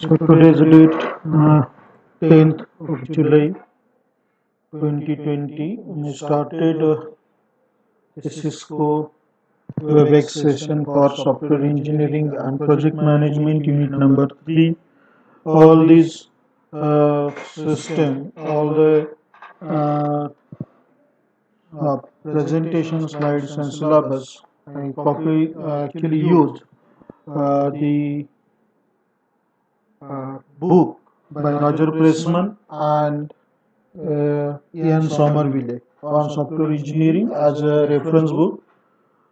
So today's date, 10th of July 2020. We started a Cisco WebEx session for software engineering and project management unit number 3. All these all the uh, presentation slides and syllabus, I actually use the book by Roger Pressman and Ian Somerville on software engineering as a reference book.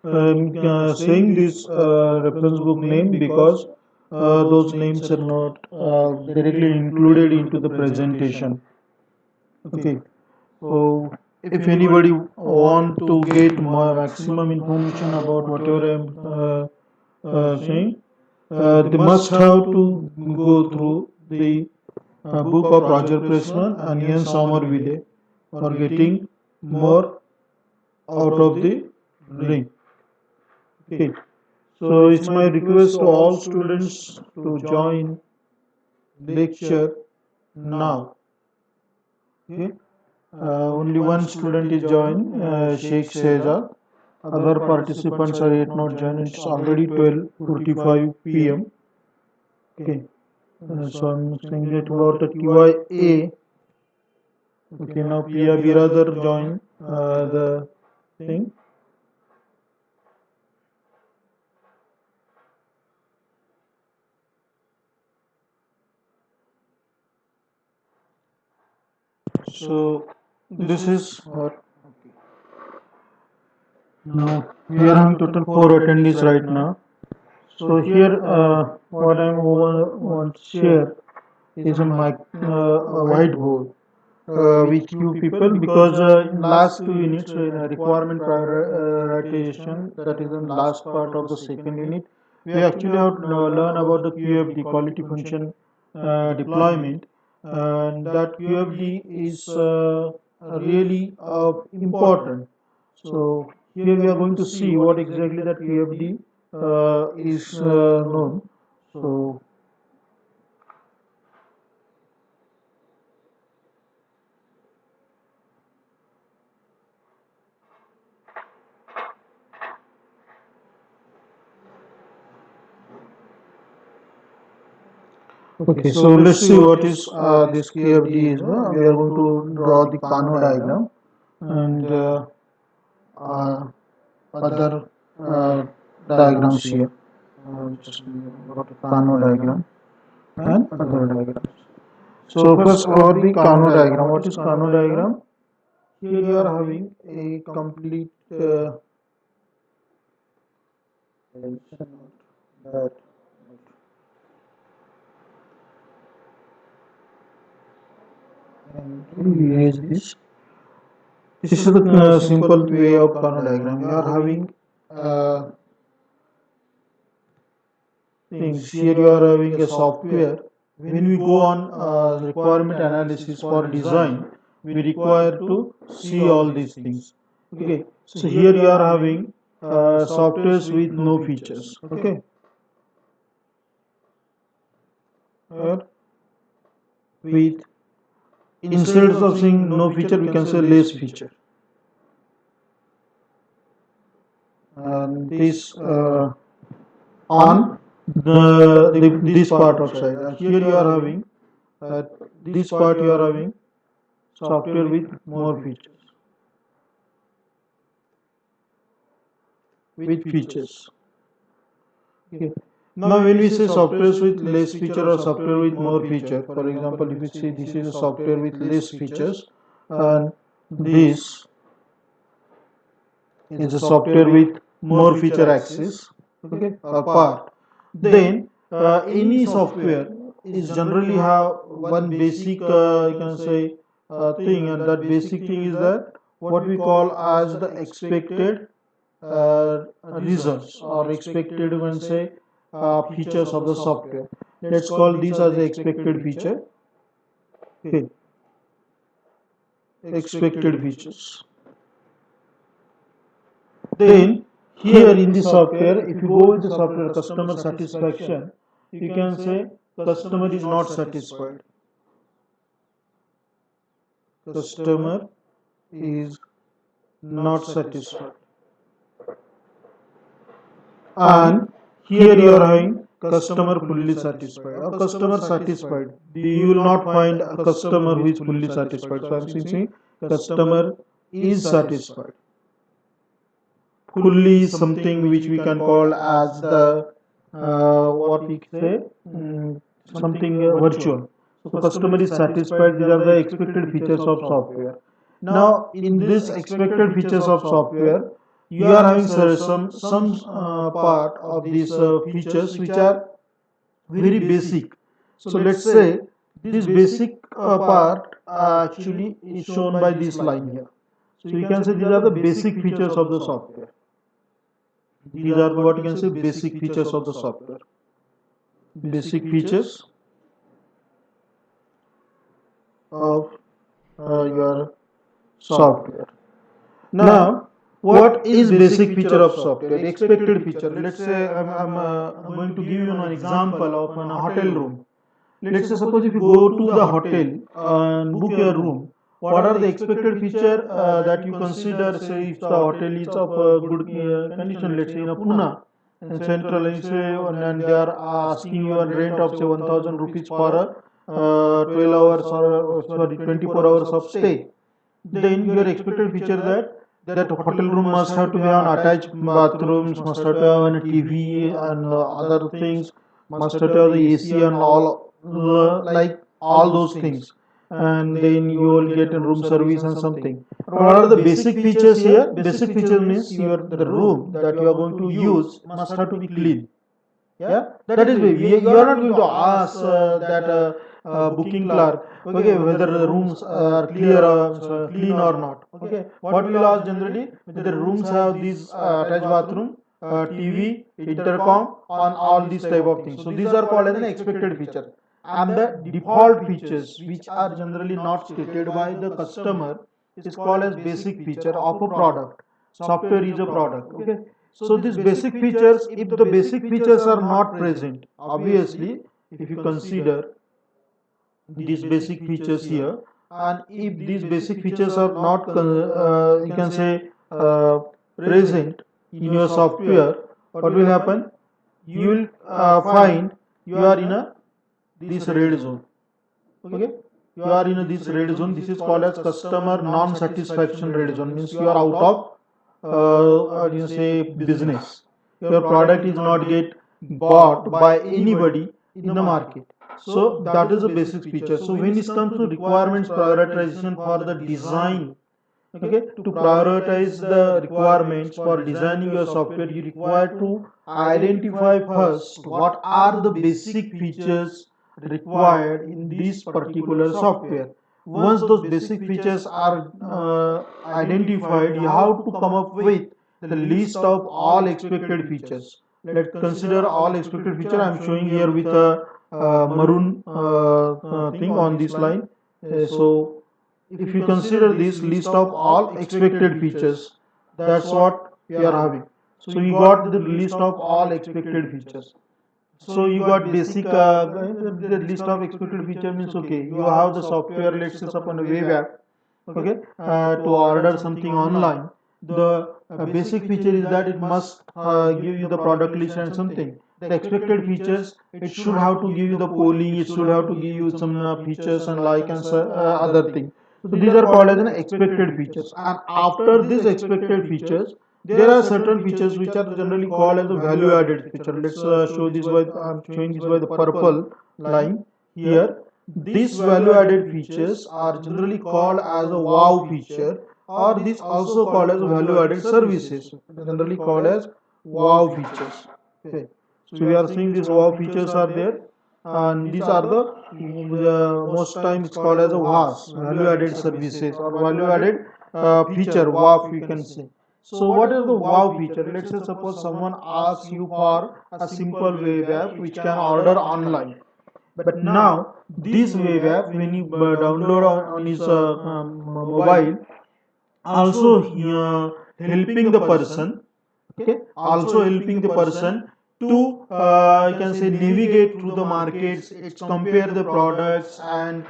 Saying this reference book name because those names are not directly included into the presentation. Okay, so if anybody want to get more maximum information about whatever I'm saying, they must have to go through the book of Roger Pressman and Ian Somerville for getting more out of the ring. Okay. So it's my request to all students to join lecture now. Okay. Only one student is joined, Sheikh Shehzad. Other participants are yet not joined. It's already 12:45 p.m. Okay. So I'm saying it about the TYA. Okay. Now Priya Biradar join the thing. So this is what now we are having total 4 attendees right now. So here what I want to share is a whiteboard with few people because in last 2 units in requirement prioritization, that is in last part of the second unit, we actually have to learn about the QFD, quality function deployment, and that QFD is really important. So here we are going to see what exactly that QFD is known. So okay, so let's see what is this QFD is. We are going to draw the Kano diagram and uh, other diagrams here. Just got a Kano diagram and other diagrams. So first about the Kano diagram. What is Kano diagram? Here you are having a complete that and erase this. This is the simple way of Kano diagram. You are having uh, things. Here you are having a software. When we go on requirement analysis for design, we require to see all these things. Okay. So here you are having softwares with no features. Okay. Here with instead of saying no feature, we can say less feature. And this on this part of side. Here you are having uh, this part you are having software with more features. With features. Okay. Now, when we say software with less feature or software with more feature, for example, if we say this is a software with less features, and this is a software with more feature access, okay, or part, then any software is generally have one basic, you can say, thing, and that basic thing is that what we call as the expected results or expected, you can say, features of the software. Let's call these as the expected feature. Okay, expected features. Then here in the software, if you go with the software customer satisfaction, you can say customer is not satisfied. Customer is not satisfied. And here you are having customer fully satisfied or customer satisfied. You will not find a customer who is fully satisfied. So I am saying customer is satisfied. Fully is something which we can call as the what we say something virtual. So customer is satisfied. These are the expected features of software. Now in this expected features of software, you are having some part of these features which are very basic. So let's say this basic part actually is shown by this line here. So you can say these are the basic features of the software. These are what you can say basic features of the software. Basic features of your software. Now, what is basic feature of software? Expected feature. Let's say I'm going to give you an example of a hotel room. Let's say suppose if you go to the hotel and book your room, what are the expected feature that you consider? Say if the hotel is of a good condition, let's say in a Pune and central, and say and they are asking you a rent of say 1,000 rupees for a 12 hours or sorry 24 hours of stay. Then your expected feature that hotel room must have to have an attached bathrooms, must have to have a TV and other things, must have to have the AC and all like all those things. And then you will get a room service and something. What are the basic features here? Basic feature means your the room that you are going to use must have to be clean. Yeah, that is why you are not going to ask that booking clerk, okay, whether the rooms are clear or clean or not. Okay, what we will ask generally whether rooms have these attached bathroom, TV, intercom, on all these type of things. So these are called as an expected feature, and the default features which are generally not stated by the customer is called as basic feature of a product. Software is a product. Okay, so these basic features, if the basic features are not present, obviously, if you consider these basic features here, and if these basic features are not, you can say, present in your software, what will happen? You will find you are in a this red zone. Okay, you are in a this red zone. This is called as customer non-satisfaction red zone. Means you are out of you say business. Your product is not get bought by anybody in the market. So that is a basic feature. So when it comes to requirements prioritization for the design, okay, to prioritize the requirements for designing your software, you require to identify first what are the basic features required in this particular software. Once those basic features are identified, you have to come up with the list of all expected features. Let's consider all expected feature. I am showing here with a maroon thing on this line. So if you consider this list of all expected features, that's what we are having. So you got the list of all expected features. So you got basic the list of expected feature means okay, you have the software, let's say upon a web app, okay, to order something online. The basic feature is that it must give you the product list and something. The expected features, it should have to give you the polling, it should have to give you some features and like and other things. So these are called as an expected features. And after these expected features, there are certain features which are generally called as a value added feature. Let's show this by I'm showing this by the purple line here. These value added features are generally called as a wow feature, or this also called as value added services, generally called as wow features. Okay, so we are seeing these wow features are there, and these are the most times it's called as a WAS, value added services, or value added feature, WAF we can say. So what is the wow feature? Let's say suppose someone asks you for a simple web app which can order online. But now this web app, when you download on his mobile, also helping the person, okay, also helping the person to you can say navigate through the markets. It's compare the products and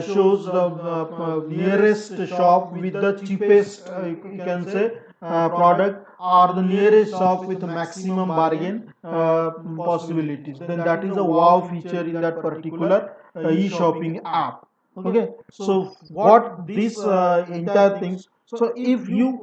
shows the nearest shop with the cheapest you can say product, or the nearest shop with maximum bargain possibilities. Then that is a wow feature in that particular e-shopping app. Okay, so what this entire things, so if you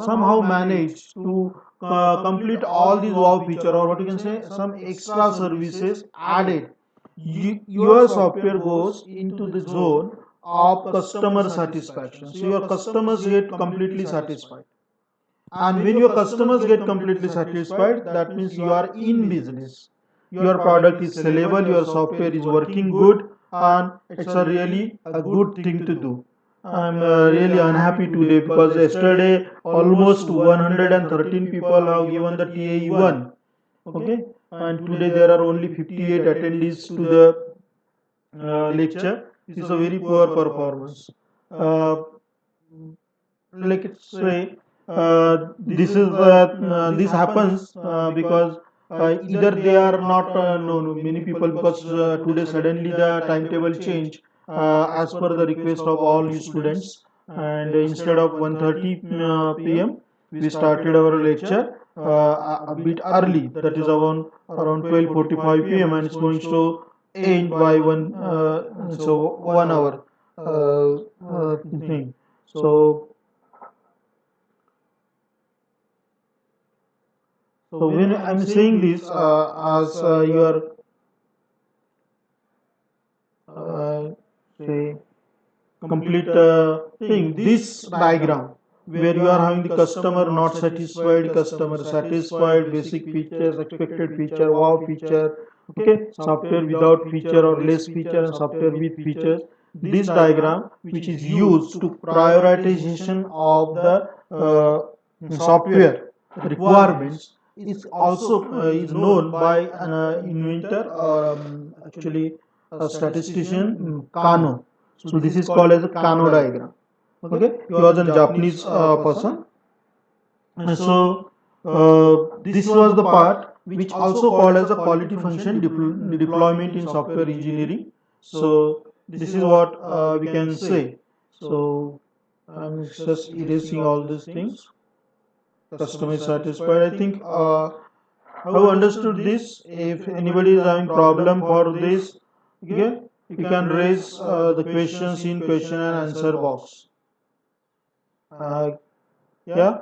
somehow manage to complete all these wow feature, or what you can say some extra services added, your software goes into the zone of customer satisfaction. So your customers get completely satisfied, and when your customers get completely satisfied, that means you are in business, your product is sellable, your software is working good, and it's a really a good thing to do. I'm really unhappy today because yesterday almost 113 people have given the TAE1. Okay, and today there are only 58 attendees to the lecture. It's a very poor performance. uh, like it's say this happens because either they are not no many people, because today suddenly the timetable change as per the request of all you students, and instead of 1:30 p.m. we started our lecture a bit early, that is around 12:45 p.m., and it's going to end by one so 1 hour uh, thing. So so when I'm saying this as your uh, say complete thing, this diagram where you are having the customer not satisfied, customer satisfied, basic features, expected feature, wow feature, okay, software without feature or less feature, and software with features. This diagram, which is used to prioritization of the software requirements, is also is known by an inventor, or actually a statistician, Kano. So this is called as a Kano diagram. Okay, he was a Japanese person. And so this was the part which also called as a quality function deployment in software engineering. So this is what we can say. So I'm just erasing all these things. Customer is satisfied. I think have understood this. If anybody is having problem for this, okay, you can raise the questions in question and answer box. Uh, yeah.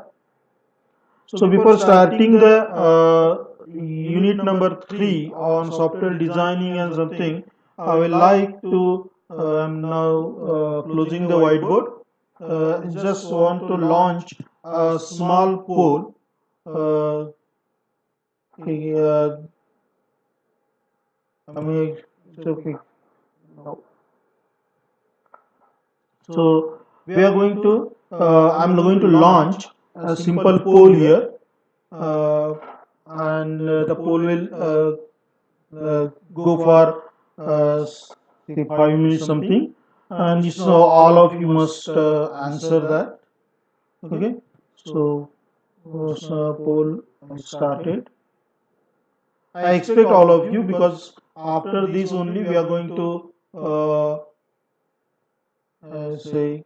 So before starting the unit number 3 on software designing and something, I will like to I'm now closing the whiteboard. Just want to launch a small poll. Uh, uh, I mean, it's okay. So we are going to I'm going to launch a simple poll here, uh, and the poll will go for say 5 minutes something, and so all of you must answer that. Okay, so poll started. I expect all of you, because after this only we are going to say.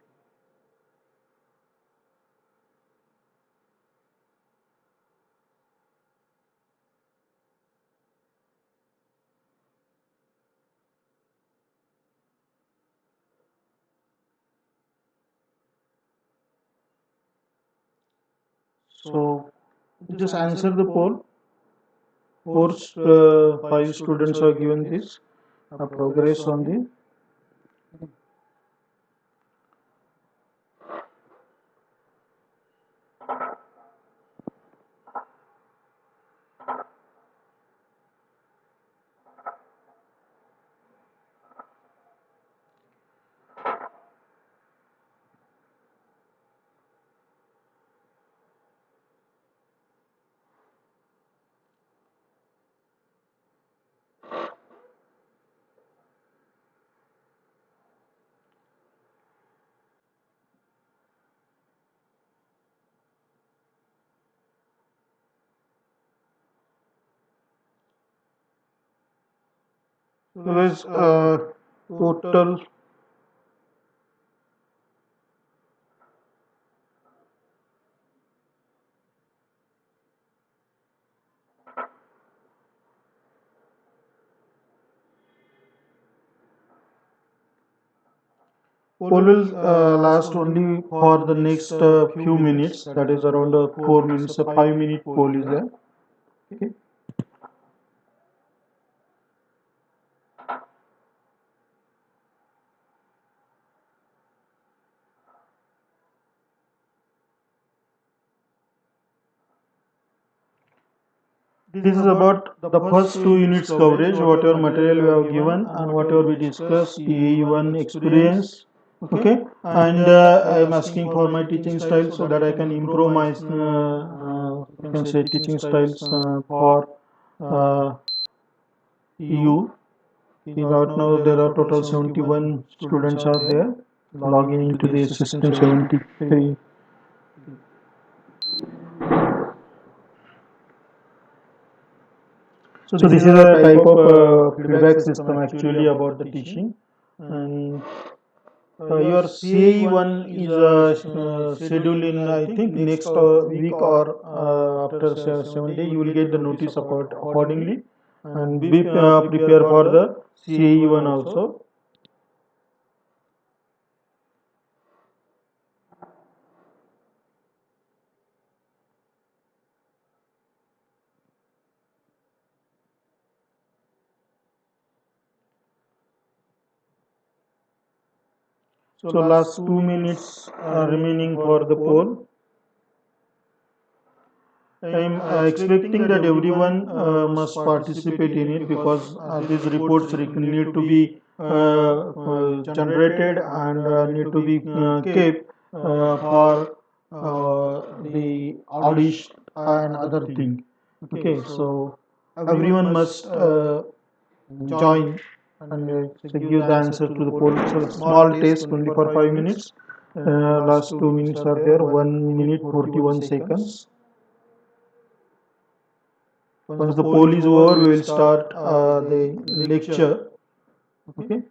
So just answer the poll. Course, 5 students are given this progress on the. There's total poll will last only for the next few minutes. That is around 4 minutes. A 5 minute poll is there. Okay. This is about the first 2 units coverage, whatever material we have given and whatever we discussed, EE1 experience. Okay, and I am asking for my teaching style so that I can improve my, you can say, teaching styles for uh, you. Right now there are total 71 students are there logging into the system 73. So this is a type of feedback system actually about the teaching, and your CAE1 is scheduled in, I think, next week or after 7 days you will get the notice about accordingly, and be prepared for the CAE1 also. So last 2 minutes are remaining for the poll. I am expecting that everyone must participate in it because these reports need to be generated and need to be kept for the audition and other thing. Okay, so everyone must join and give the answer to the poll. It's a small test only for 5 minutes. Last 2 minutes are there. 1 minute 41 seconds. Once the poll is over, we will start the lecture. Okay.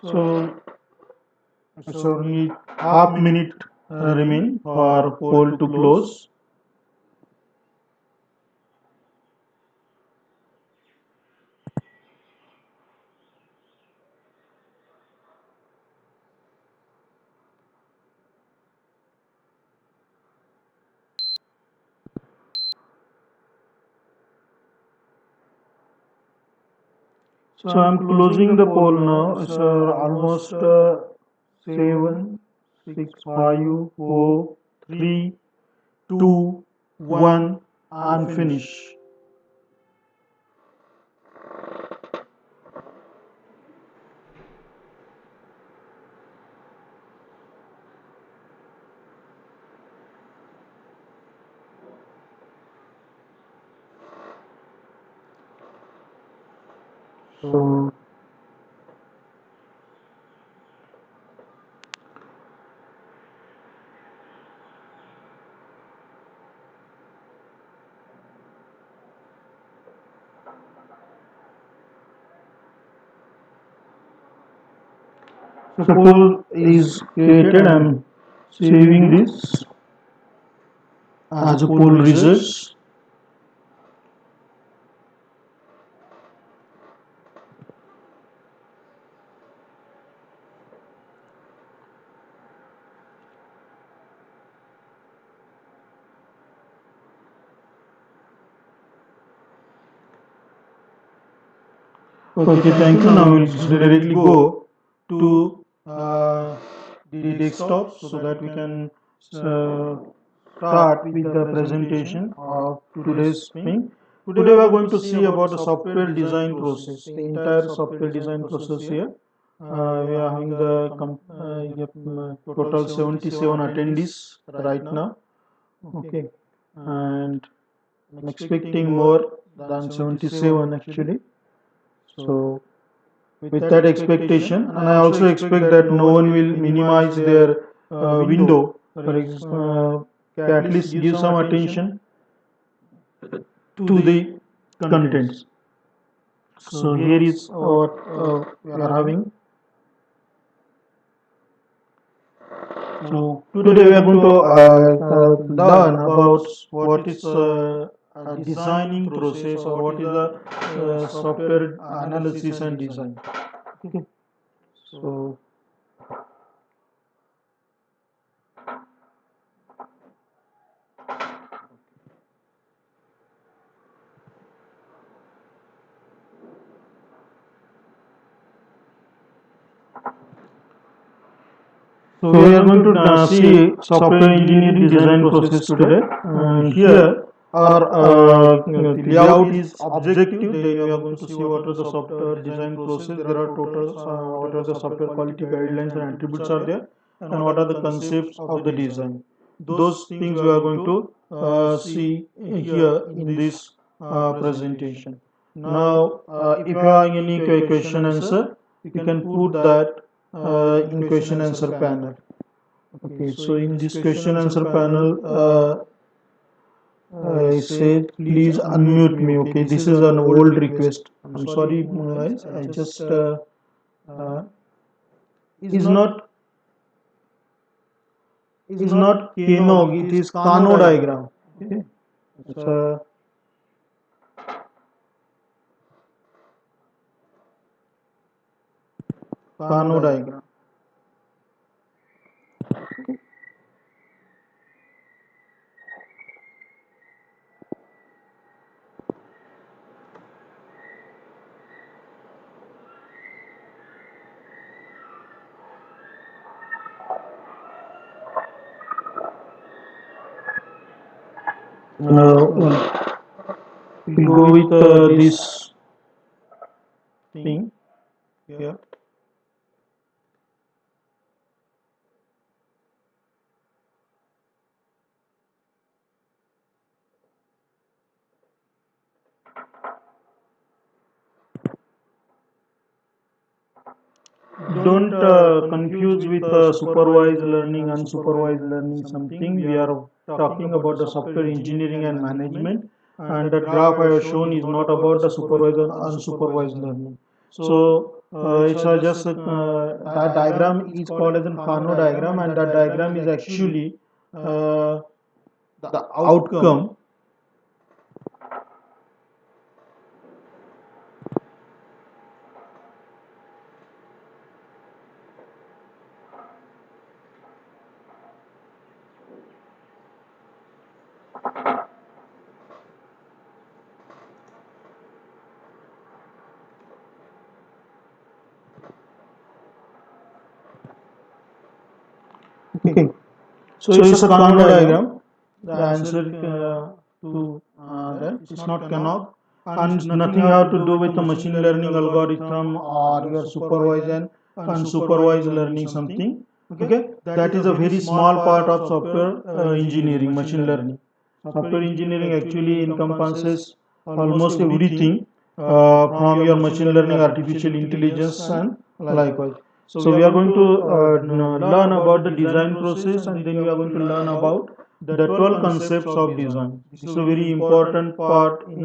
So it's only half minute remain for poll to close. So I'm closing the poll now. It's almost 7, 6, 5, 4, 3, 2, 1, and finish. So the poll is created. I'm saving this as a poll results. Okay, thank you. Now we'll directly go to the desktop so that we can uh, start with the presentation of today's thing. Today we are going to see about the software design process, the entire software design process here. We are having the total 77 attendees right now. Okay, and I'm expecting more than 77 actually. So with that expectation, and I also expect that no one will minimize their window, at least give some attention to the contents. So here is what we are having. So today we are going to learn about what is a designing process or what is a software analysis and design. Okay. So So we are going to see software engineering design process today, and here our layout is objective. Then we are going to see what are the software design process. There are total what are the software quality guidelines and attributes are there, and what are the concepts of the design. Those things we are going to see here in this presentation. Now, if you have any question answer, you can put that in question answer panel. Okay, so in this question answer panel, I said please unmute me. Okay, this is an old request. I'm sorry, guys. I just uh, is not Kano. It is Kano diagram. Okay, it's a Kano diagram. Well, we go with this thing here. Don't confuse with supervised learning, unsupervised learning, something. We are talking about the software engineering and management, and that graph I have shown is not about the supervised and unsupervised learning. So it's just that diagram is called as a Kano diagram, and that diagram is actually uh, the outcome. Okay, so it's a Kano diagram. The answer to that is not cannot, and it's nothing have to do with the machine learning algorithm or your supervised and unsupervised learning something. Okay, that is a very small part of software engineering, machine learning. Software engineering actually encompasses almost everything from your machine learning, artificial intelligence, and likewise. So we are going to learn about the design process, and then we are going to learn about the 12 concepts of design. This is a very important part in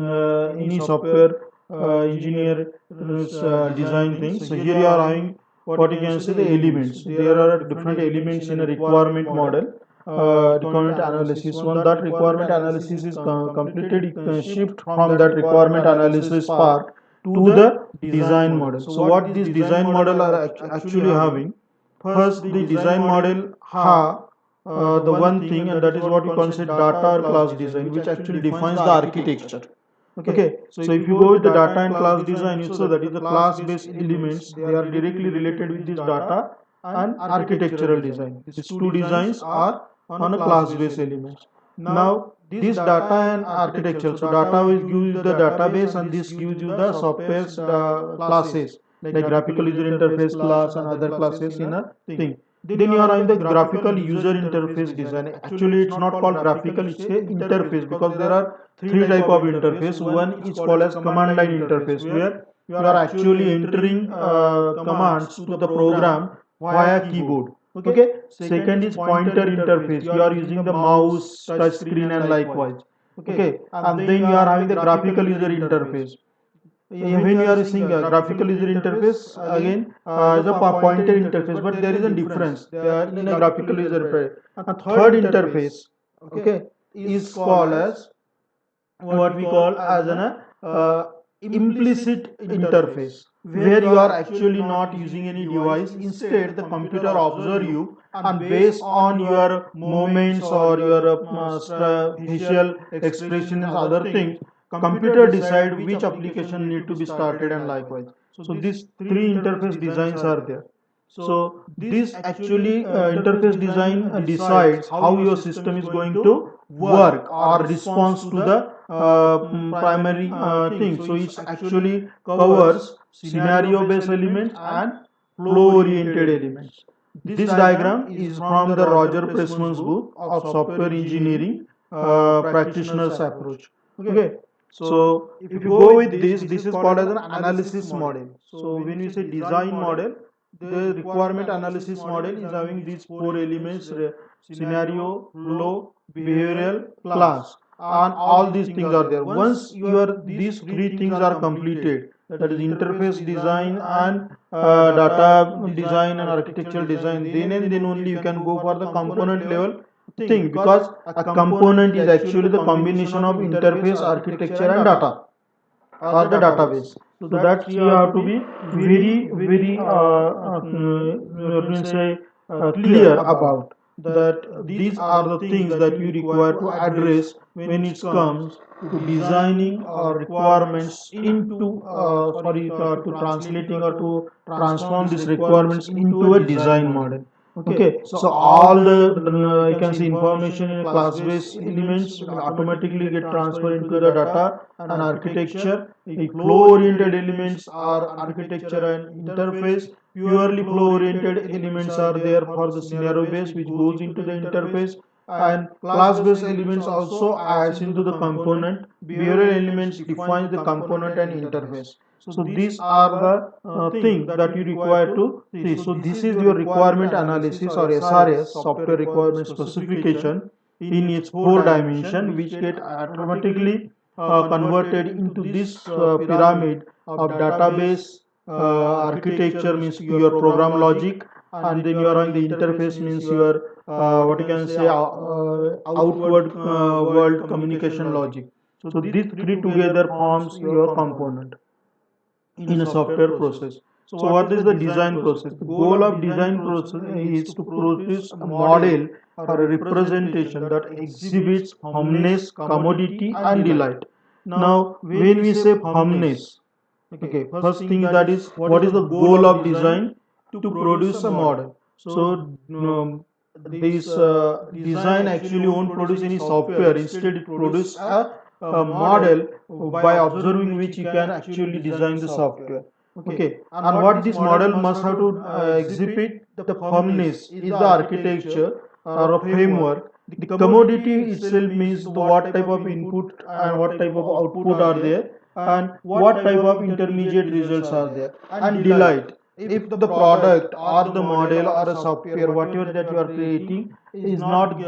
any software engineer design thing. So here you are having what you can say the elements. There are different elements in a requirement model. Requirement analysis. Once that requirement analysis is completed, you can shift from that requirement analysis part to the design model. So what this design model are actually having? First, the design model have the one thing, and that is what we consider data or class design, which actually defines the architecture. Okay, so if you go with the data and class design, so that is the class-based elements, they are directly related with this data and architectural design. These two designs are on a class-based elements. Now, this data and architecture, so data will give you the database and this gives you the software's classes like graphical user interface class and other classes in a thing. Then you are having the graphical user interface design. Actually, it's not called graphical, it's a interface because there are three type of interface. One is called as command line interface, where you are actually entering commands to the program via keyboard. Okay. Second is pointer interface. You are using the mouse, touch screen, and likewise. Okay. And then you are having the graphical user interface. When you are using a graphical user interface, again is a pointer interface, but there is a difference in a graphical user interface. A third interface, okay, is called as what we call as an implicit interface, where you are actually not using any device. Instead, the computer observe you, and based on your movements or your facial expression and other things, computer decide which application need to be started and likewise. So these three interface designs are there. So this actually interface design decides how your system is going to work or response to the primary thing. So it actually covers scenario based elements and flow oriented elements. This diagram is from the Roger Pressman's book of software engineering practitioners approach. Okay. So if you go with this is called as an analysis model. So when we say design model, the requirement analysis model is having these four elements: scenario, flow, behavioral, class, and all these things are there. Once your these three things are completed, that is interface design and data design and architectural design, then and then only you can go for the component level thing, because a component is actually the combination of interface, architecture, and data or the database. So that's you have to be very let me say clear about that. These are the things that you require to address when it comes to designing requirements into to translating or to transform these requirements into a design model. Okay, so all the I can say information in a class-based elements will automatically get transferred into the data and architecture. Like flow-oriented elements are architecture and interface. Purely flow-oriented elements are there for the scenario base, which goes into the interface, and class-based elements also adds into the component. Behavioral elements defines the component and interface. So these are the things that you require to see. So this is your requirement analysis or SRS, software requirement specification, in its four dimension, which get automatically converted into this pyramid of database architecture, means your program logic, and then you are on the interface, means your what you can say outward world communication logic. So these three together forms your component in a software process. So what is the design process? The goal of design process is to produce a model or a representation that exhibits firmness, commodity, and delight. Now, when we say firmness, okay, first thing, that is what is the goal of design? To produce a model. So this design actually won't produce any software. Instead, it produce a model by observing which you can actually design the software. Okay, and what this model must have to exhibit the firmness is the architecture or a framework. The commodity itself means the what type of input and what type of output are there, and what type of intermediate results are there. And delight, if the product or the model or a software whatever that you are creating is not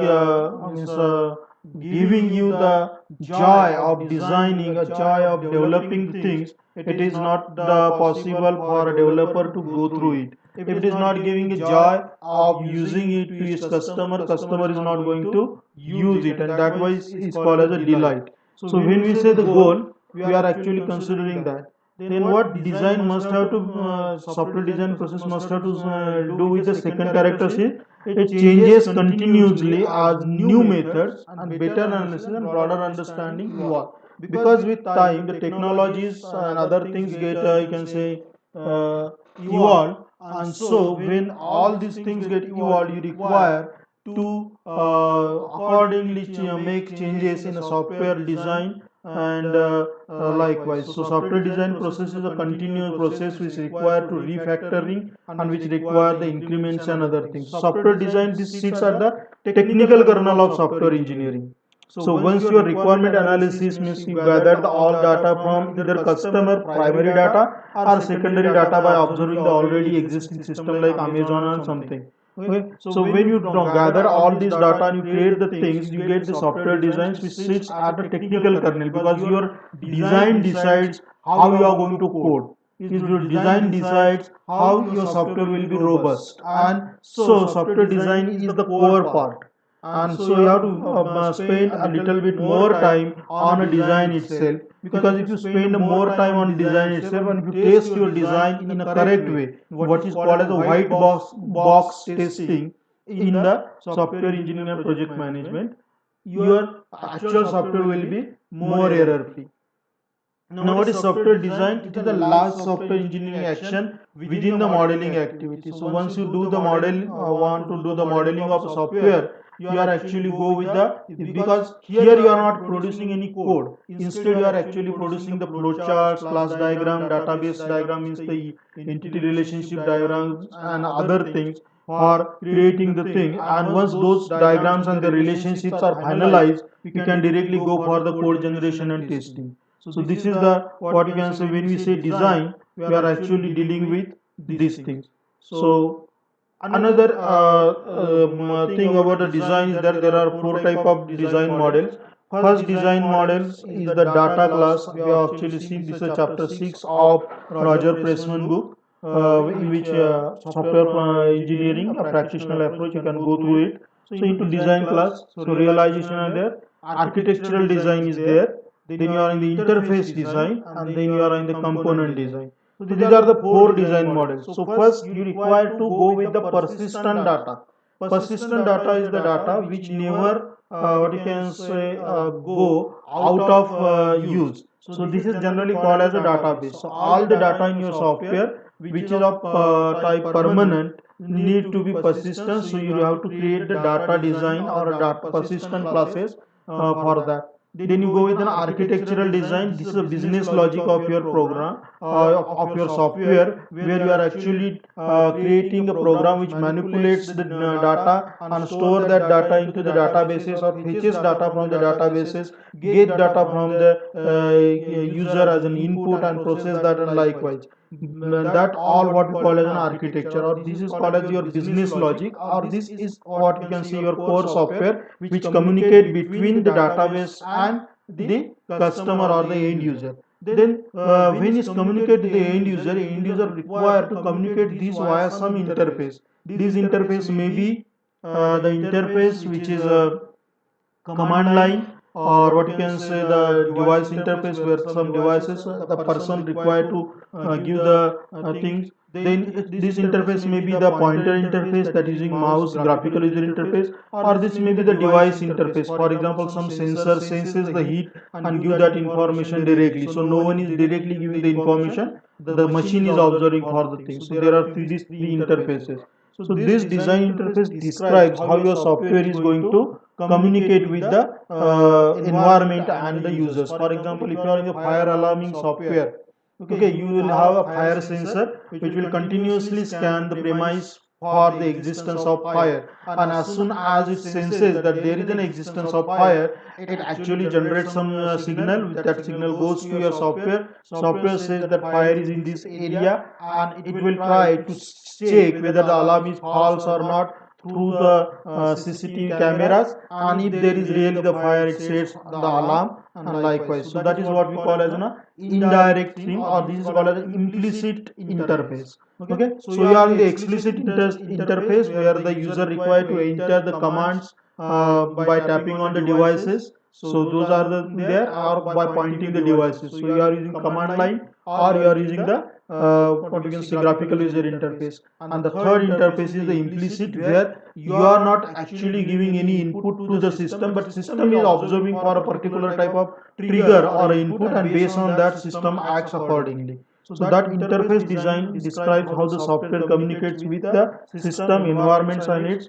giving you the joy of designing, a joy of developing the things, it is not the possible for a developer to go through it. If it is not giving a joy of using it to his customer is not going to use it, and that way is called as a delight. So when we say the goal, we are actually considering that. Then what design must have to software design process must have to do with the second characteristic, it changes continuously as new methods and better analysis and broader understanding evolve. because with time the technologies and other things get you can say evolved, and so when all these things get evolved, you require to accordingly make changes in a software design. And likewise, so software design process is a continuous process which require to refactoring and which require the increments and other things. Software design, this sits at the technical kernel of software engineering. So once your requirement analysis means you gathered all data from either customer primary data or secondary data by observing the already existing system like Amazon or something. Okay. So when you gather all this data and you create the things, you get the software designs which sits at a technical kernel, because your design decides how you are going to code. If your design decides how your software will be robust, and so software design is the core part. And so you have to spend a little bit more time on a design itself, because if you spend more time on design itself and if you test your design in a correct way, what is called as a white box testing in the software engineering and project management, your actual software will be more error free. Now, what is software design? It is the last software engineering action within the modeling activity. So once you do the model, want to do the modeling of a software, you are actually go with the, because here you are not producing any code. Instead, you are actually producing the flowcharts, class diagram, database diagram, means the entity relationship diagrams and other things for creating the thing. And once those diagrams and the relationships are finalized, you can directly go for the code generation and testing. So this is the what you can say when we say design, we are actually dealing with these things. So another thing about the design is that there are four type of design models. First design models is the data class. We have actually seen this is chapter 6 of Roger Pressman book, in which software engineering, a practitioner approach, you can go through it. So into design class, so realization are there, architectural design is there, then you are in the interface design, and then you are in the component design. So these are the four design models. So first you require to go with the persistent data. Persistent data is the data which never what you can say go out of use. So this is generally called as a database. So all the data in your software which is of type permanent need to be persistent. So you have to create the data design or a data persistent classes for that. Then you go with an architectural design. This is a business logic of your program, of your software, where you are actually creating a program which manipulates the data and store that data into the databases, or fetches data from the databases, get data from the user as an input and process that, and likewise. That all what we call as an architecture, or this is called as your business logic, or this is what you can see your core software which communicate between the database and the customer or the end user. Then when is communicate to the end user require to communicate this via some interface. This interface may be the interface which is a command line, or what you can say the device interface, where some devices the person required to give the things. Then this interface may be the pointer interface, that is using mouse graphical user interface, or this may be the device interface. For example, some sensor senses the heat and give that information directly, so no one is directly giving the information, the machine is observing for the thing. So there are these three interfaces. So this design interface describes how your software is going to communicate with the environment and the users. For example, if you are in the fire alarming software, okay, you will have a fire sensor which will continuously scan the premise for the existence of fire, and as soon as it senses that there is an existence of fire, it actually generates some signal. That signal goes to your software says that fire is in this area, and it will try to check whether the alarm is false or not through the CCTV cameras, and if there is really the fire, it sets the alarm, and likewise. So that is what we call as an indirect thing, or this is called as an implicit interface. Okay, so you are in the explicit interface, where the user required to enter the commands by tapping on the devices. So those are the there, or by pointing the devices. So you are using command line, or you are using the what we can say graphical user interface, and the third interface is the implicit, where you are not actually giving any input to the system, but system is observing for a particular type of trigger or input, and based on that system acts accordingly. So that interface design describes how the software communicates with the system environments and its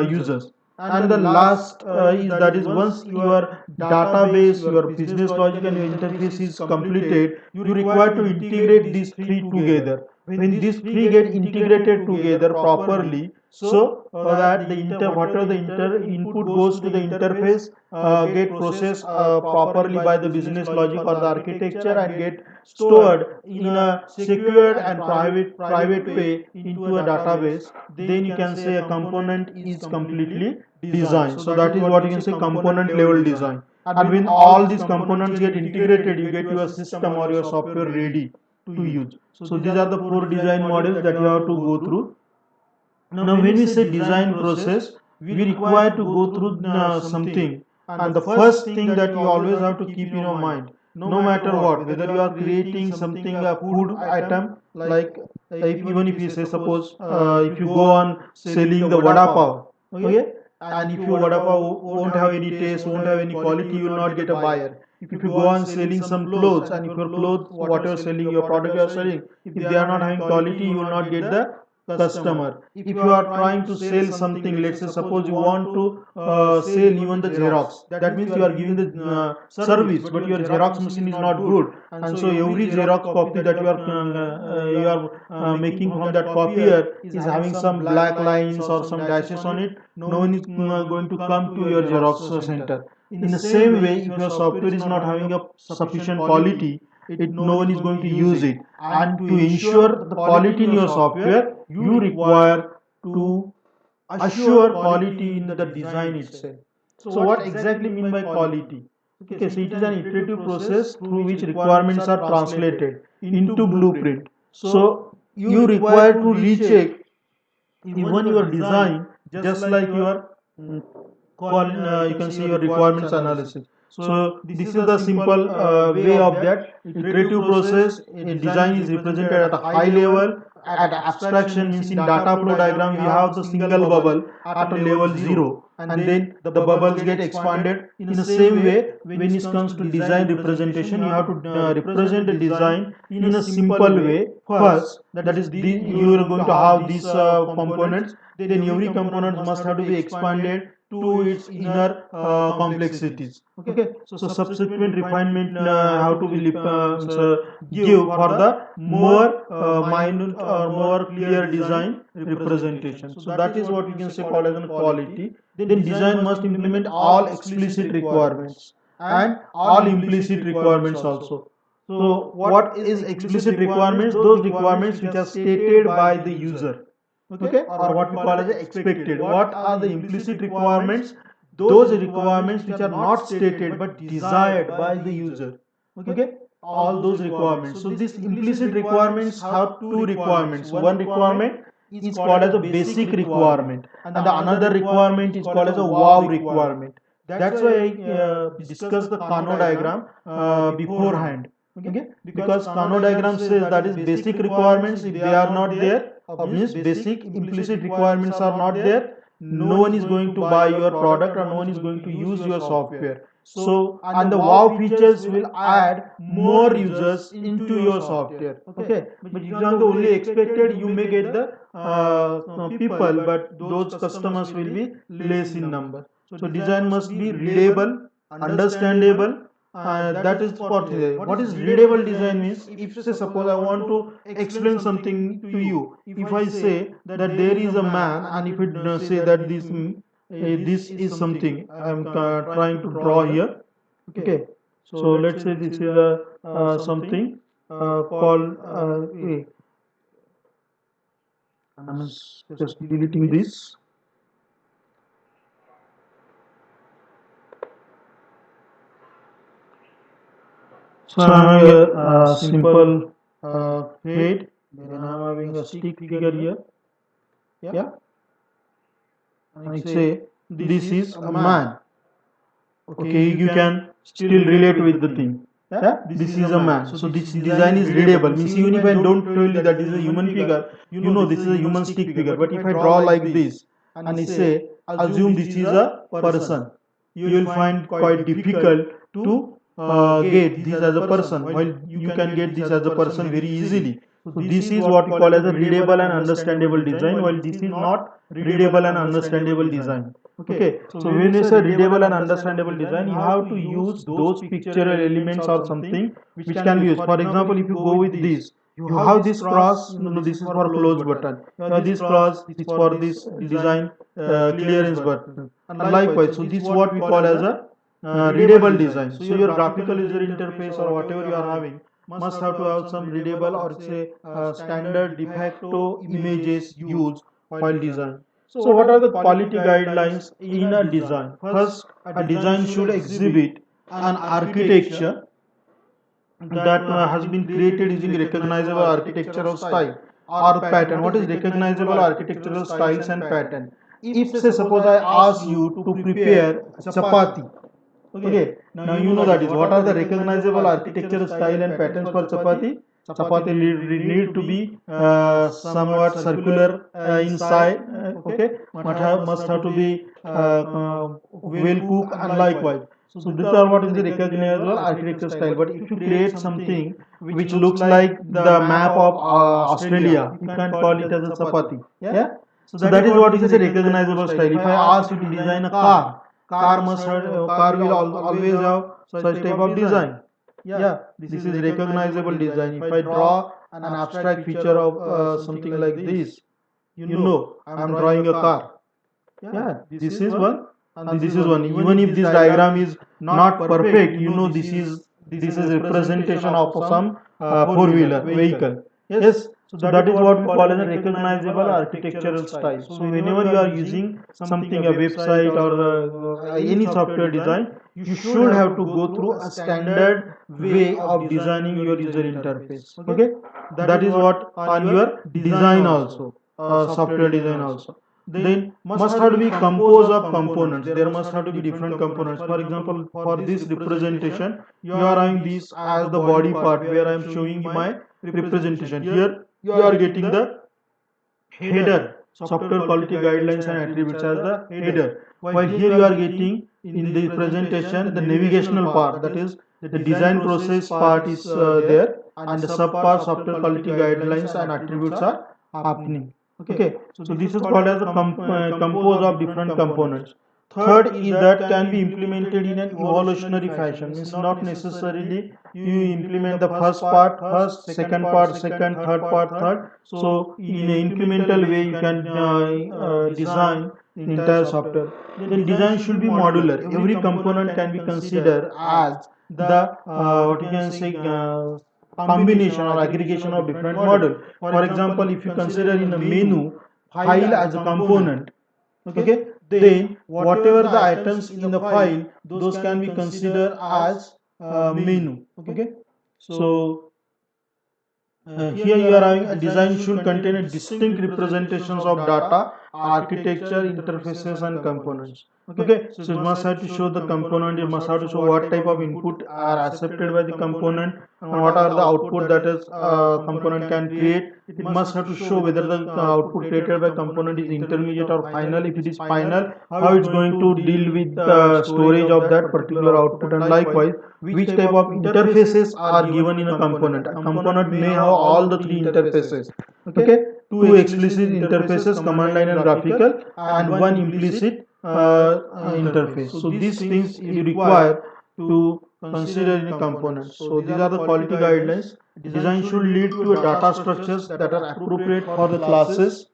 users. And the last is that is, once your database, your business logic and your interface is completed, you require to integrate these three together. When these three get integrated together properly, so that the whatever the input goes to the interface get processed properly by the business logic or the architecture, and get stored in a secured and private way into a database, then you can say a component is completely designed. So that is what you can say component level design. And when all these components get integrated, you get your system or your software ready to use. So these are the four design models that you have to go through. Now when we say design process, we require to go through something, and the first thing that you always have to keep in your mind, no matter what, whether you are creating something, a food item, like if, even if you say suppose if you go on selling the vada pav, okay, and if your vada pav won't have any taste, won't have any quality, you will not get a buyer. If you go on selling some clothes, and if your clothes, what you are selling, your product you are selling, if they are not having quality, you will not get the customer. If you are trying to sell something, let's say suppose you want to sell even the xerox, that means you are giving the service, but your xerox machine is not good, and so every xerox copy that you are making from that copier is having some black lines or some dashes on it, no one is going to come to your xerox center. In the same way, if your software is not having a sufficient quality, no one is going to use it. And to ensure the quality in your software, you require to assure quality in the design itself. So what exactly mean by quality? Okay, so it is an iterative process through which requirements are translated into blueprint. So you require to recheck even your design, just like your you can see your requirements analysis. So this is the simple way of that iterative process. A design is represented at a high level. At abstraction means in data flow diagram we have the single bubble at a level 0, and then the bubbles get expanded. In the same way, when it comes to design representation, you have to represent the design in a simple way first. That is, you are going to have these components, then every component must have to be expanded to its inner complexities. Okay, so subsequent refinement have to be give for the more minute or more clear design representation. So that is what we can say called as a quality. Then design must implement all explicit requirements and all implicit requirements also. So what is explicit requirements? Those requirements which are stated by the user, okay, or what we call as expected. What are the implicit requirements? Those requirements which are not stated but desired by the user, okay, all those requirements. So these implicit requirements have two requirements. One requirement is called as a basic requirement, and the another requirement is called as a wow requirement. That's why I discussed the Kano diagram beforehand, okay, because Kano diagram says that is basic requirements. If they are not there, means basic implicit requirements are not there, no one is going to buy your product or no one is going to use your software. So and the wow features will add more users into your software, okay, but if you are the only expected, you may get the people, but those customers will be less in number. So design must be readable, understandable. That is what is readable design means. If say suppose I want to explain something to you, if I say that there is a man, and if it say that this is something I am trying to draw here, okay, so let's say this is a something called I'm just deleting this. So I'm having a simple head, then I'm having a stick figure here. Yeah, and I say this is a man. Okay, you can still relate with the thing. Yeah, this is a man. So this design is readable. Means even if I don't tell you that this is a human figure, you know this is a human stick figure. But if I draw like this and I say, assume this is a person, you will find quite difficult to get this as a person, while you can get this as a person very easily. So this is what we call as a readable and understandable design, while this is not readable and understandable design. Okay, so when you say readable and understandable design, you have to use those pictorial elements or something which can be used. For example, if you go with this, you have this cross, this is for close button. You have this cross, it's for this design clearance button. And likewise, so this is what we call as a readable design. So your graphical user interface or whatever you are having must have to have some readable or say standard de facto images used while design. So what are the quality guidelines in a design? First, a design should exhibit an architecture that has been created using recognizable architectural style or pattern. What is recognizable architectural styles and pattern? If say suppose I ask you to prepare chapati, okay, now you know that is what are the recognizable architectural style and patterns for chapati. Chapati need to be somewhat circular inside, okay, must have to be well cooked and likewise. So these are what is the recognizable architecture style. But if you create something which looks like the map of Australia, you can't call it as a chapati. Yeah. So that is what is a recognizable style. If I ask you to design a car will always have such type of design. Yeah, this is recognizable design. If I draw an abstract feature of something like this, you know I'm drawing a car. Yeah, this is one and this is one. Even if this diagram is not perfect, you know this is representation of some four-wheeler vehicle. Yes, so that is what we call as a recognizable architectural style. So whenever you are using something, a website or any software design, you should have to go through a standard way of designing your user interface. Okay, that is what on your design also, software design also. Then must have to be composed of components. There must have to be different components. For example, for this representation, you are having this as the body part where I am showing you my representation. Here you are getting the header, software quality guidelines and attributes as the header. While here you are getting in the presentation the navigational part, that is the design process part is there, and the sub part software quality guidelines and attributes are happening. Okay, so this is called as a composed of different components. Third is that can be implemented in an evolutionary fashion. Means not necessarily you implement the first, second part, second, third part, third. So in an incremental way, you can design the entire software. Then design should be modular. Every component can be considered as the what you can say combination or aggregation of different model. For example, if you consider in a menu file as a component, okay, then whatever the items in the file, those can be considered as menu. Okay, so here you are having a design should contain a distinct representations of data, architecture, interfaces and components. Okay, so it must have to show the component, it must have to show what type of input are accepted by the component and what are the output that is component can create. It must have to show whether the output created by component is intermediate or final. If it is final, how it's going to deal with the storage of that particular output, and likewise which type of interfaces are given in a component. A component may have all the three interfaces. Okay, two explicit interfaces, command line and graphical, and one implicit interface. So these things you require to consider in a component. So these are the quality guidelines. Design should lead to a data structures that are appropriate for the classes.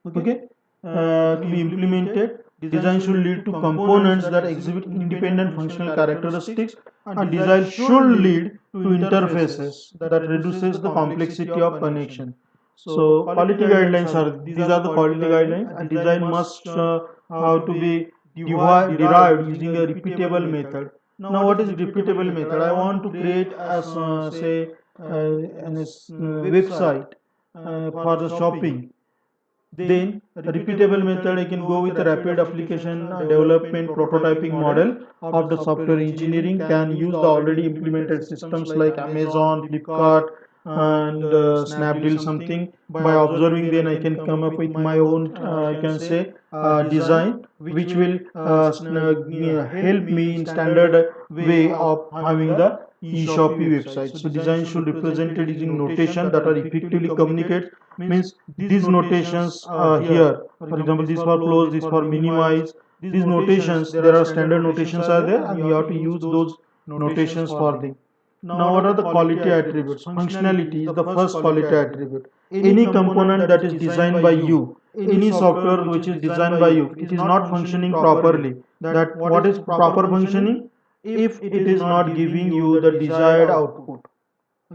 Okay, to be implemented. Design should lead to components that exhibit independent functional characteristics, and design should lead to interfaces that reduces the complexity of connection. So quality guidelines are these are the quality guidelines, and design must have to be derived using a repeatable method. Now, what is repeatable method? I want to create as say website for the shopping. Then a repeatable method, I can go with a rapid application development prototyping model of the software engineering, can use the already implemented systems like Amazon, Flipkart, and Snapdeal something. By observing, then I can come up with my own, I can say, design, which will help me in standard way of having the eShopee website. So design should represented using notation that are effectively communicate, means these notations here, for example, this for close, this for minimize, these notations, there are standard notations are there, and you have to use those notations for them. Now what are the quality attributes? Functionality is the first quality attribute. Any component that is designed by you, any software which is designed by you, it is not functioning properly, that what is proper functioning, if it is not giving you the desired output,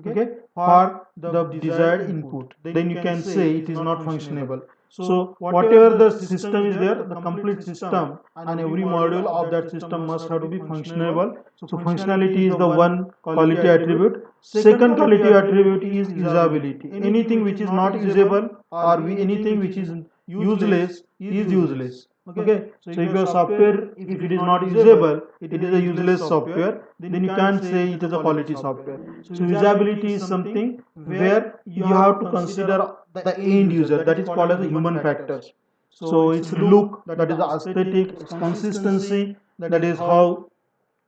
okay, for the desired input, then you can say it is not functionable. So whatever the system is there, the complete system and every module of that system must have to be functionable. So functionality is the one quality attribute. Second quality attribute is usability. Anything which is not usable, or anything which is useless is useless. Okay, so if your software, if it is not usable, it is a useless software, then you can't say it is a quality software. So usability is something where you have to consider the end user, that is called as the human factors. So it's look, that is the aesthetic, it's consistency, that is how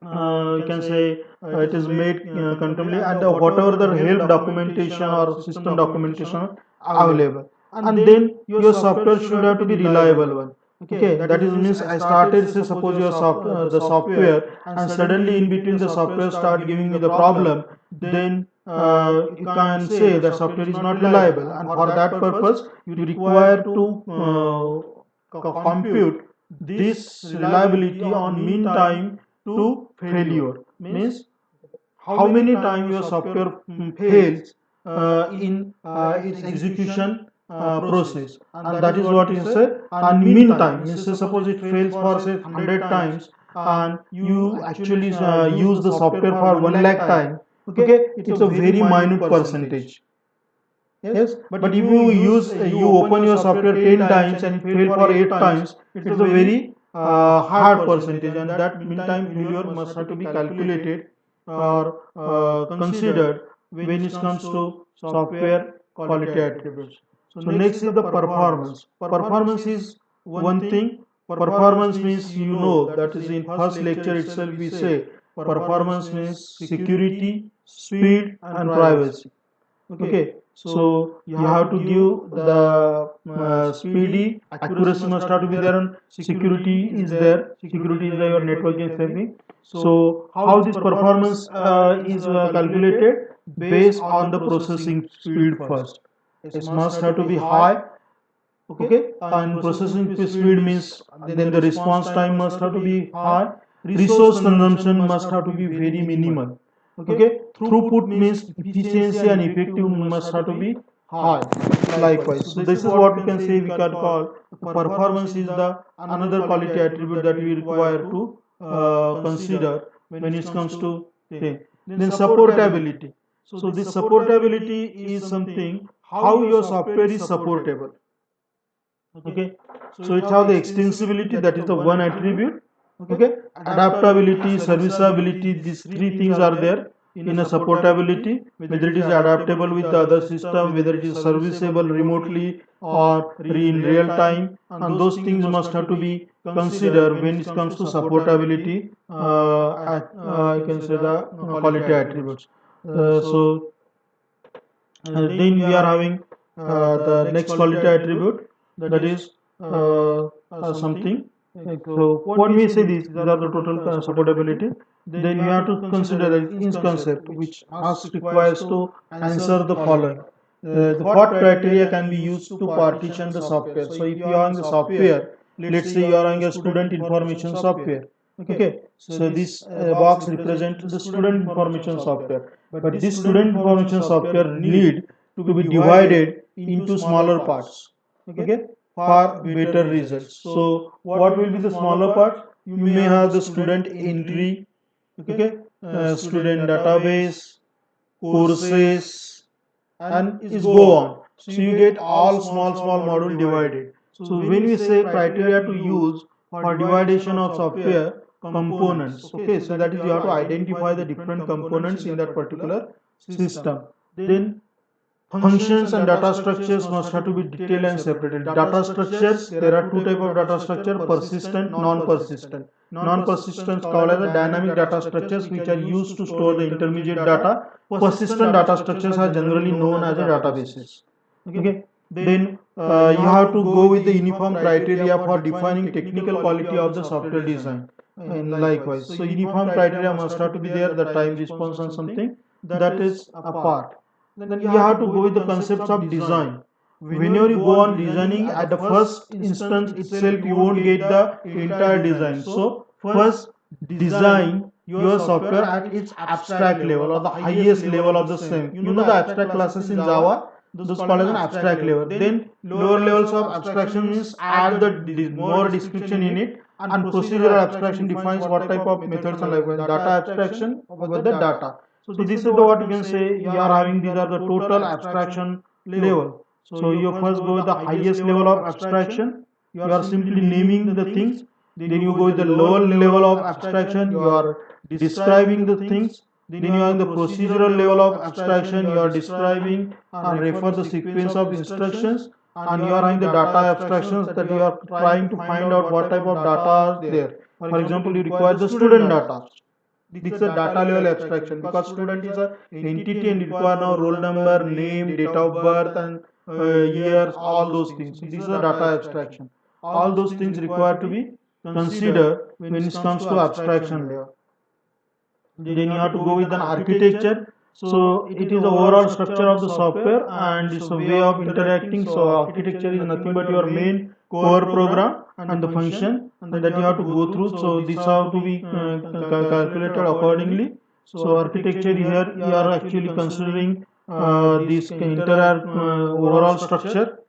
you can say it is made contemporary, and whatever the help documentation or system documentation available. And then your software should have to be reliable one. Okay, that is means I started, say suppose your the software, and suddenly in between the software start giving me the problem, then you can say the software is not reliable, and for that purpose you require to compute this reliability on mean time to failure, means how many times your software fails in its execution process, and that is what you say. And meantime, means say suppose it fails for say 100 times, and you actually use the software for 1 lakh time. Okay, it's a very minute percentage. Yes, but if you use you open your software 10 times and it fail for 8 times, it's a very hard percentage, and that meantime failure must have to be calculated or considered when it comes to software quality attributes. So next is the performance. Performance is one thing. Performance means, you know, that is in first lecture itself we say performance means security, speed and privacy. Okay, so you have to give the speedy, accuracy must have to be there, and security is there. Security is your networking saving. So how this performance is calculated based on the processing speed first. It must have to be high. Okay, and processing speed means then the response time must have to be high. Resource consumption must have to be very minimal. Okay, throughput means efficiency and effective must have to be high. Likewise, so this is what we can say, we can call performance is the another quality attribute that we require to consider when it comes to thing. Then supportability. So this supportability is something how your software is supportable. Okay, so it have the extensibility, that is the one attribute. Okay, adaptability, serviceability, these three things are there in a supportability, whether it is adaptable with the other system, whether it is serviceable remotely or in real time, and those things must have to be considered when it comes to supportability. I can say the quality attributes. So then we are having the next quality attribute, that is something like, so when we say these are the total supportability, then you have to consider the ins concept, which us requires to answer the following. What criteria can be used to partition the software? So if you are on the software, let's say you are on your student information software. Okay, so this box represents the student information software, but this student information software need to be divided into smaller parts. Okay, for better results. So what will be the smaller parts? You may have the student entry. Okay, student database, courses, and is go on. So you get all small module divided. So when we say criteria to use for dividation of software components, okay, so that is you have to identify the different components in that particular system. Then functions and data structures must have to be detailed and separated. Data structures, there are two type of data structure: persistent, non-persistent. Non-persistent called as the dynamic data structures, which are used to store the intermediate data. Persistent data structures are generally known as the databases. Okay. Then you have to go with the uniform criteria for defining technical quality of the software design. And likewise, so uniform criteria must have to be there. The time response and something that is apart. Then you have to go with the concepts of design. Whenever you go on designing, at the first instance itself you won't get the entire design. So first design your software at its abstract level or the highest level of the same. You know the abstract classes in Java, those called as an abstract level. Then lower levels of abstraction means add the more description in it, and procedural abstraction defines what type of methods and like data abstraction over the data. So this is the what you can say you are having. These are the total abstraction level. So you first go with the highest level of abstraction. You are simply naming the things. Then you go with the lower level of abstraction. You are describing the things. Then you are in the procedural level of abstraction. You are describing and refer the sequence of instructions. And you are having the data abstractions that you are trying to find out what type of data are there. For example, you require the student data. This is a data level abstraction because student is a entity and require now roll number, name, date of birth, and years, all those things. So this is a data abstraction. All those things require to be considered when it comes to abstraction layer. Then you have to go with an architecture. So it is the overall structure of the software and it's a way of interacting. So architecture is nothing but your main core program and the function that you have to go through. So these have to be calculated accordingly. So architecture here you are actually considering this entire overall structure.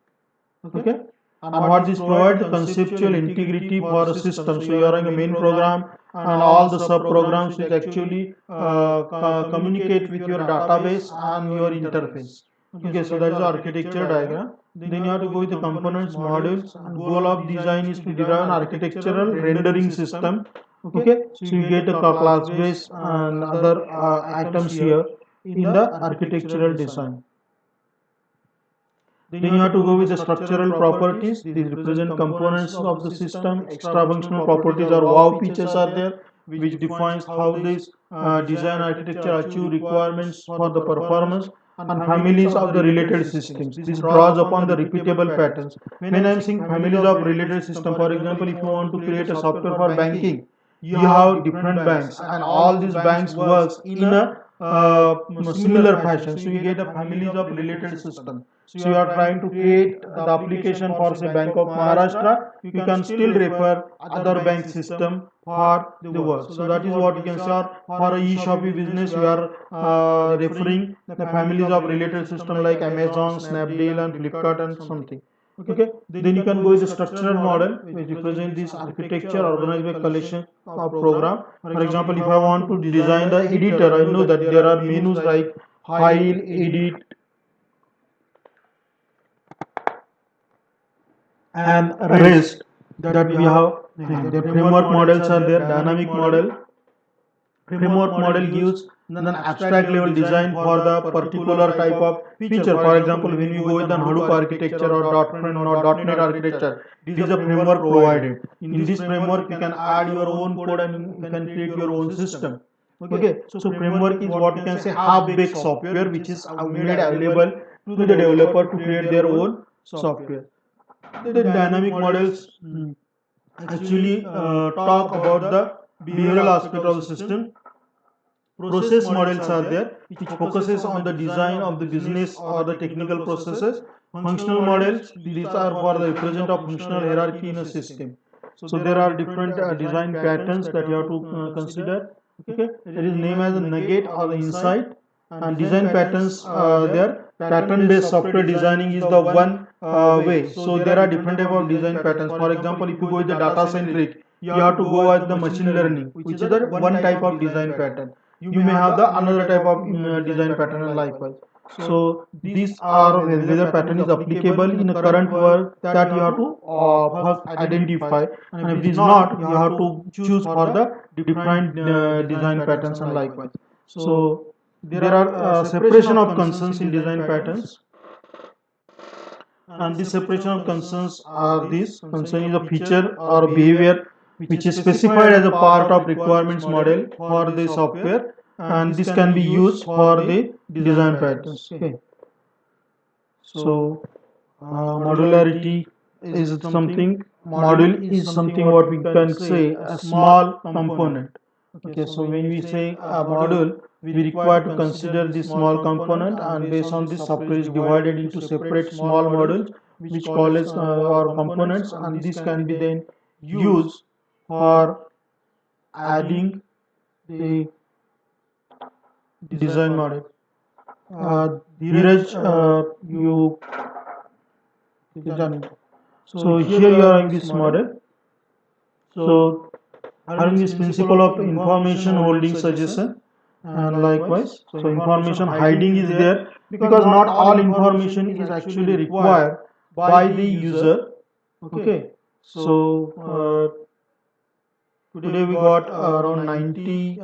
Okay. And what this provides the conceptual integrity for a system. So you are in a main program and all the sub programs which actually communicate with your database and your interface. Okay, so that is the architecture diagram. Then you have to go with the components, modules, and goal of design is to derive an architectural rendering system. Okay, so you get a class base and other items here in the architectural design. Then you have to go with the structural properties. These represent components of the system. Extra functional properties or wow features are there, which defines how this design architecture achieve requirements for the performance, and families of the related systems. This draws upon the repeatable patterns. When I am saying families of related system, for example, if you want to create a software for banking, you have different banks, and all these banks works in a similar fashion. So you get a families of related system. So you are trying to create the application for say Bank of Maharashtra, you can still refer other bank system for the work. So that is what you can say. Or for a e-shopping business, you are referring the families of related system like Amazon, Snapdeal, and Flipkart, and something. Okay. Then you can go with the structural model, which represents this architecture organized by collection of program. For example, if I want to design the editor, I know that there are menus like file, edit, and rest that we have. The framework models are there. Dynamic model. Framework model gives an abstract level design for the particular type of feature. For example, when you go with an Hadoop architecture or .NET architecture, this is a framework provided. In this framework, you can add your own code and you can create your own system. Okay, so framework is what you can say half-baked software which is made available to the developer to create their own software. The dynamic models actually talk about the behavioral aspect of the system. Process models are there which focuses on the design of the business or the technical processes. Functional models, these are for the represent of functional hierarchy in a system. So there are different design patterns that you have to consider. Okay, there is name as a nugget or the insight, and design patterns there. Pattern based software designing is the one way. So there are different type of design patterns. For example, if you go with the data centric, you have to go with the machine learning, which is the one type of design pattern. You may have the another type of design pattern and likewise. So these are whether pattern is applicable in a current work, that you have to first identify, and if it is not, you have to choose for the different design patterns and likewise. So there are separation of concerns in design patterns, and this separation of concerns are this: concern is a feature or behavior which is specified as a part of requirements model for the software, and this can be used for the design patterns. Okay. So modularity is something, module is something what we can say a small component. Okay, so when we say a module, we require to consider this small component, and based on this, software is divided into separate small modules which call as or components, and this can be then used for adding the design model. Dheeraj, you so here you are having this model. So having this principle of information holding suggestion, and likewise, so information hiding is there because not all information is actually required by the user. Okay. So today we got around 90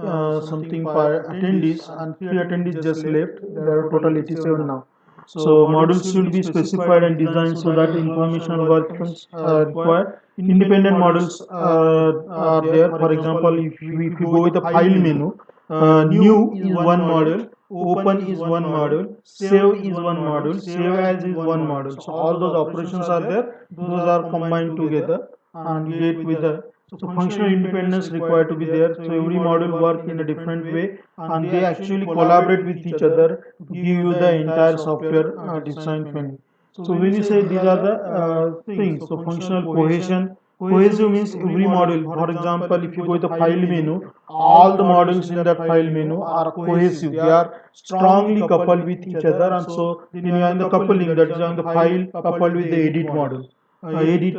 something attendees, and 3 attendees just left. There are total 87 now. So modules should be specified and designed so that information algorithms are required. Independent models are there. For example, if you go with the file menu, new is one module, open is one module, save is one module, save as is one module. So all those operations are there. Those are combined together and get with the, so functional independence required to be there. So every module work in a different way, and they actually collaborate with each other to give you the entire software design family. So when we say these are the things, so functional cohesion. Cohesive means every module. For example, if you go to the file menu, all the modules in that file menu are cohesive. They are strongly coupled with each other, and so then you are in the coupling, that is on the file coupled with the edit module, edit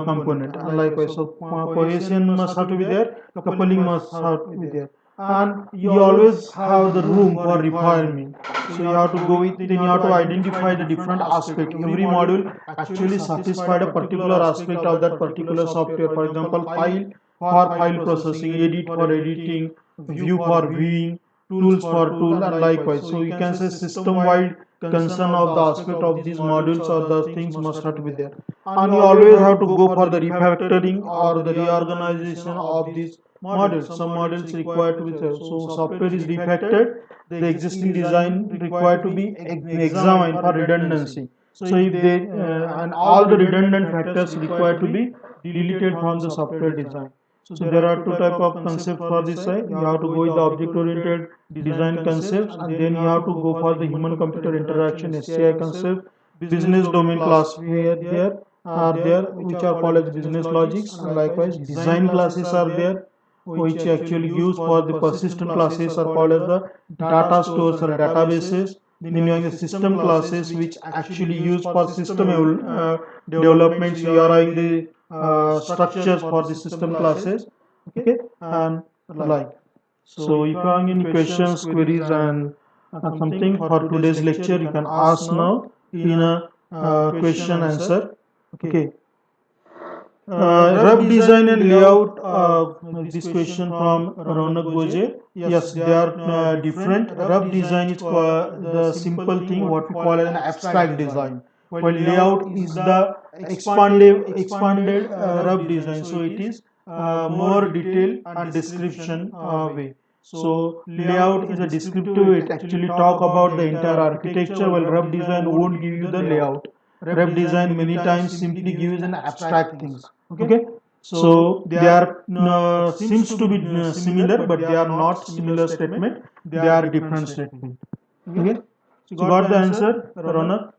component, and likewise. So cohesion must have to be there, coupling must have to be there, and you always have the room for refinement. So you have to go with, then you have to identify the different aspect. Every module actually satisfied a particular aspect of that particular software. For example, file for file processing, edit for editing, view for viewing, tools for tool, and likewise. So you can say system wide concern of the aspect of these modules or the things must have to be there, and you always have to go for the refactoring or the reorganization of these modules. Some modules require to be there. So software is refactored, the existing design required to be examined for redundancy. So if they and all the redundant factors required to be deleted from the software design. So there are two type of concepts for this side. You have to go with the object oriented design concepts, and then you have to go for the human computer interaction SCI concept. Business domain classifier there are there, which are called as business logics, and likewise design classes are there, which actually used for the persistent classes are called as the data stores or databases. Then you have the system classes, which actually used for system developments. We are having the structures for the system classes. Okay, and like. So if you have any questions, queries, and something for today's lecture, you can ask now in a question answer. Okay. Rough design and layout. This question from Ronak Goje. Yes, they are different. Rough design is the simple thing what we call an abstract design, while layout is the expanded rough design. So it is more detailed and description way. So layout is a descriptive. It actually talk about the entire architecture, while rough design won't give you the layout. Rep design many times simply gives an abstract things. Okay, so they are seems to be similar, but they are not similar statement. They are different statement. Okay, so you got the answer, Ronak?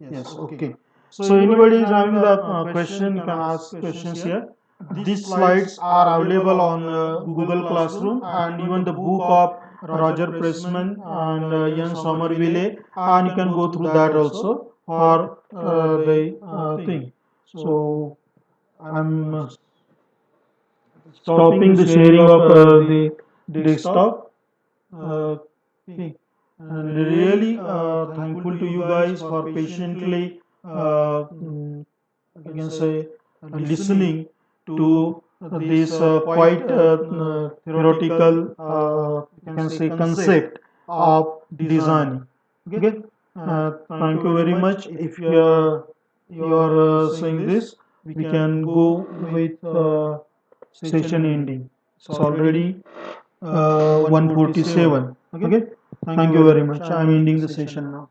Yes. Okay. So anybody is having the question, you can ask questions here. These slides are available on Google Classroom, and even the book of Roger Pressman and Ian Somerville, and you can go through that also for the thing. So I'm stopping the sharing of the desktop. Okay. and really thankful to you guys for patiently I can say listening to this quite theoretical you can say concept of designing. Okay, thank you very much. If you are saying this, we can go with session ending. It's already 1:47. Okay, thank you very much. I'm ending the session now.